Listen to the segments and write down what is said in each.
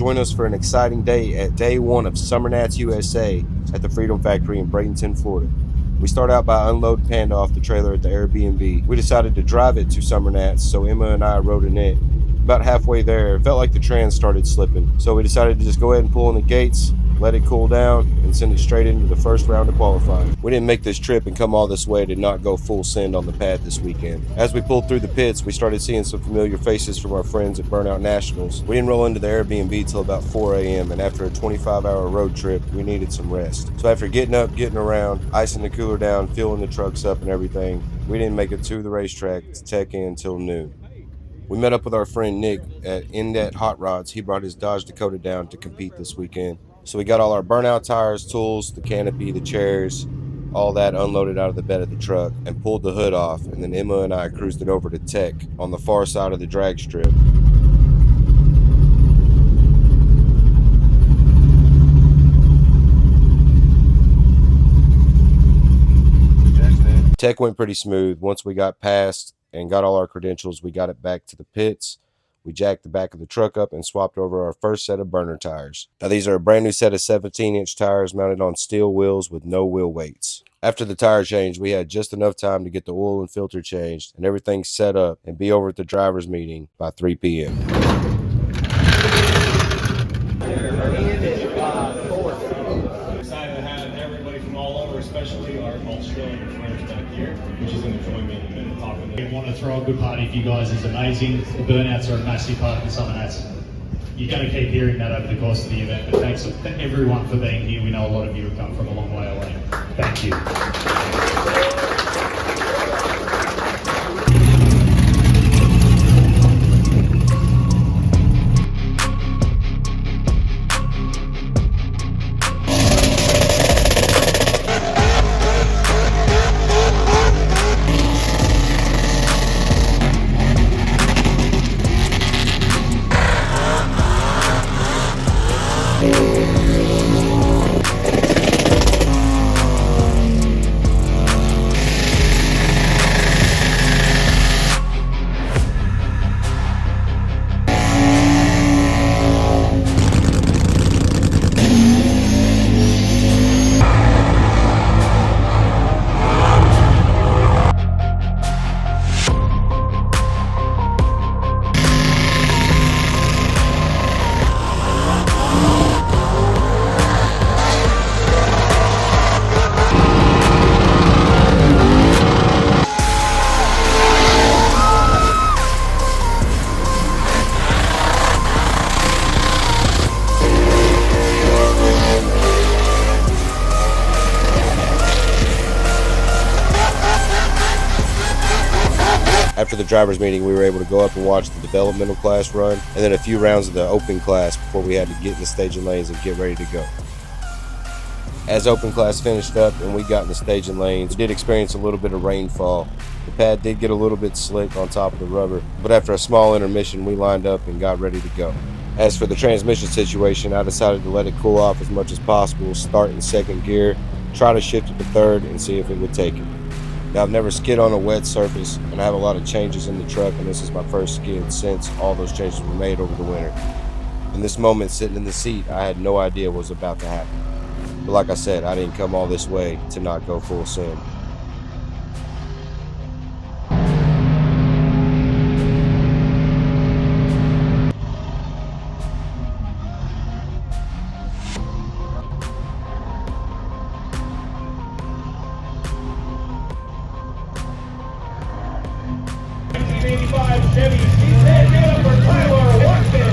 Join us for an exciting day at day one of SummerNats USA at the Freedom Factory in Bradenton, Florida. We start out by unloading Panda off the trailer at the Airbnb. We decided to drive it to SummerNats, so Emma and I rode in it. About halfway there, it felt like the trans started slipping, so we decided to just go ahead and pull in the gates, let it cool down, and send it straight into the first round of qualifying. We didn't make this trip and come all this way to not go full send on the pad this weekend. As we pulled through the pits, we started seeing some familiar faces from our friends at Burnout Nationals. We didn't roll into the Airbnb till about 4 a.m., and after a 25-hour road trip, we needed some rest. So after getting up, getting around, icing the cooler down, filling the trucks up and everything, we didn't make it to the racetrack to tech in until noon. We met up with our friend Nick at Indet Hot Rods. He brought his Dodge Dakota down to compete this weekend. So we got all our burnout tires, tools, the canopy, the chairs, all that unloaded out of the bed of the truck and pulled the hood off, and then Emma and I cruised it over to Tech on the far side of the drag strip. Tech went pretty smooth. Once we got past and got all our credentials, we got it back to the pits. We jacked the back of the truck up and swapped over our first set of burner tires. Now these are a brand new set of 17-inch tires mounted on steel wheels with no wheel weights. After the tire change, we had just enough time to get the oil and filter changed and everything set up and be over at the driver's meeting by 3 p.m. Excited to have everybody from all over, especially our Australian friends back here, which is going to join me in a minute. We want to throw a good party for you guys. It's amazing. The burnouts are a massive part of the SummerNats. You're going to keep hearing that over the course of the event, but thanks to everyone for being here. We know a lot of you have come from a long way away. Thank you. After the driver's meeting, we were able to go up and watch the developmental class run and then a few rounds of the open class before we had to get in the staging lanes and get ready to go. As open class finished up and we got in the staging lanes, we did experience a little bit of rainfall. The pad did get a little bit slick on top of the rubber, but after a small intermission, we lined up and got ready to go. As for the transmission situation, I decided to let it cool off as much as possible, start in second gear, try to shift it to third, and see if it would take it. Now, I've never skid on a wet surface, and I have a lot of changes in the truck, and this is my first skid since all those changes were made over the winter. In this moment, sitting in the seat, I had no idea what was about to happen. But like I said, I didn't come all this way to not go full send. Chevy, get up for Tyler Watson.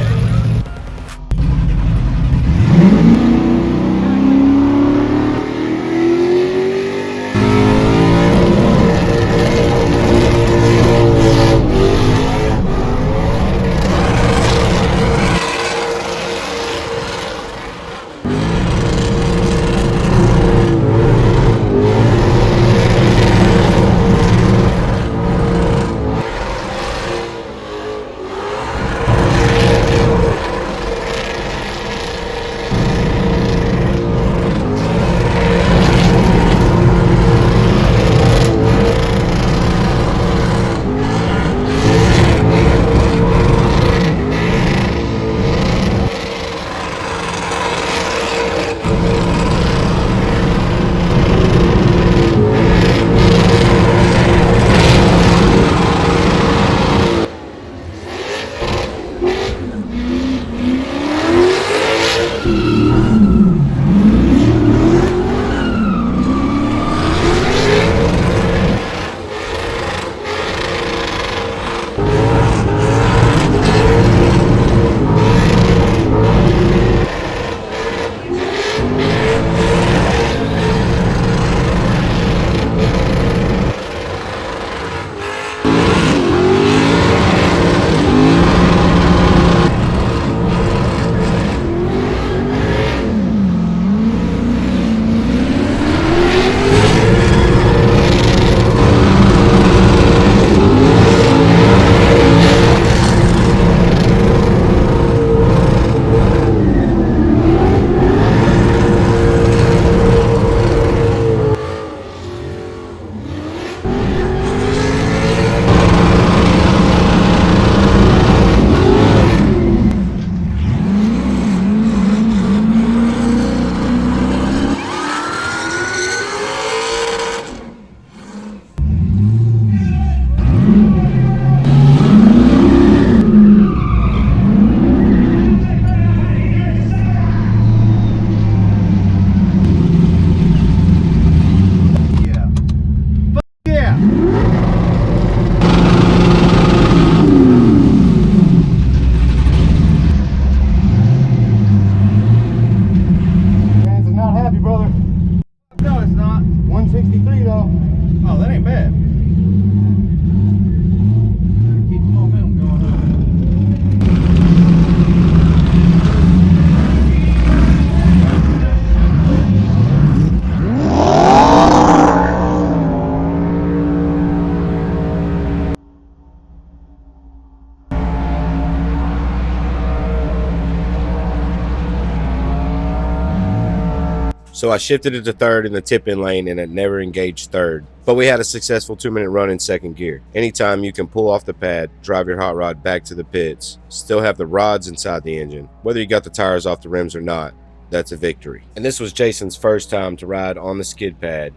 So I shifted it to third in the tip-in lane and it never engaged third. But we had a successful 2-minute run in second gear. Anytime you can pull off the pad, drive your hot rod back to the pits, still have the rods inside the engine, whether you got the tires off the rims or not, that's a victory. And this was Jason's first time to ride on the skid pad,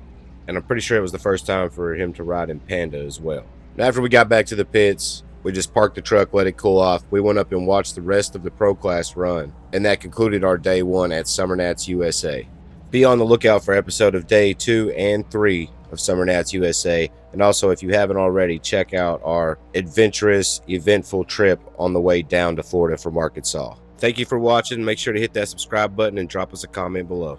and I'm pretty sure it was the first time for him to ride in Panda as well. And after we got back to the pits, we just parked the truck, let it cool off. We went up and watched the rest of the Pro Class run, and that concluded our day 1 at SummerNats USA. Be on the lookout for episode of day 2 and 3 of SummerNats USA, and also if you haven't already, check out our adventurous, eventful trip on the way down to Florida from Arkansas. Thank you for watching. Make sure to hit that subscribe button and drop us a comment below.